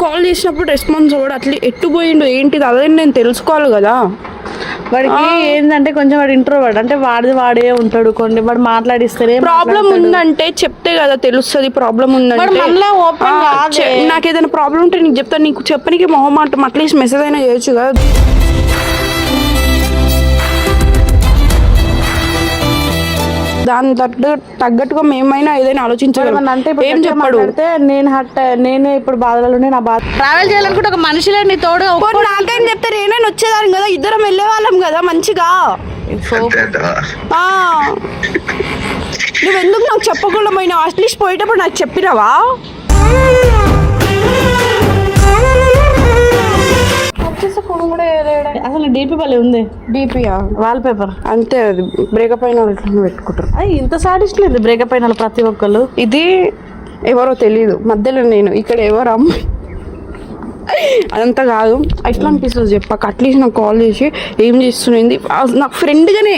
Call చేసినప్పుడు response అవ్వడు, అట్లా ఎట్టుపోయిండు ఏంటిది అదే నేను తెలుసుకోవాలి కదా. వాడికి ఏంటంటే కొంచెం వాడు ఇంట్రోవర్ట్, అంటే వాడే ఉంటాడు. కొన్ని వాడు మాట్లాడిస్తేనే ప్రాబ్లం ఉందంటే చెప్తే కదా తెలుస్తుంది. ప్రాబ్లం ఉందంటే నాకు ఏదైనా ప్రాబ్లం ఉంటే నీకు చెప్తాను. నీకు చెప్పడానికి మొహమాటం, అట్లీస్ట్ మెసేజ్ అయినా చేయొచ్చు కదా. దాని తగ్గట్టుగా మేమైనా ఏదైనా ఆలోచించాలి. అంటే ఏం చెప్పడు, నేనే ఇప్పుడు బాధలోనే నా బాధ. ట్రావెల్ చేయాలనుకుంటే ఒక మనిషిలో నీ తోడు నాకేం చెప్తే నేనే వచ్చేదాన్ని కదా, ఇద్దరం వెళ్ళే వాళ్ళం కదా మంచిగా. నువ్వెందుకు నాకు చెప్పకుండా పోయినావు? అట్లీస్ట్ పోయేటప్పుడు నాకు చెప్పినావా? అసలు డీపీ భలే ఉంది. డీపీయా? వాల్ పేపర్ అంతే, అది బ్రేకప్ అయిన వాళ్ళు పెట్టుకుంటారు. అది ఇంత సాటిస్ట్ లేదు బ్రేకప్ అయిన ప్రతి ఒక్కళ్ళు. ఇది ఎవరో తెలీదు, మధ్యలో నేను ఇక్కడ ఎవరు అమ్మాయి అదంతా కాదు. ఎట్లా అనిపిస్తుంది చెప్పాక? అట్లీస్ట్ నాకు కాల్ చేసి ఏం చేస్తున్నది నాకు ఫ్రెండ్గానే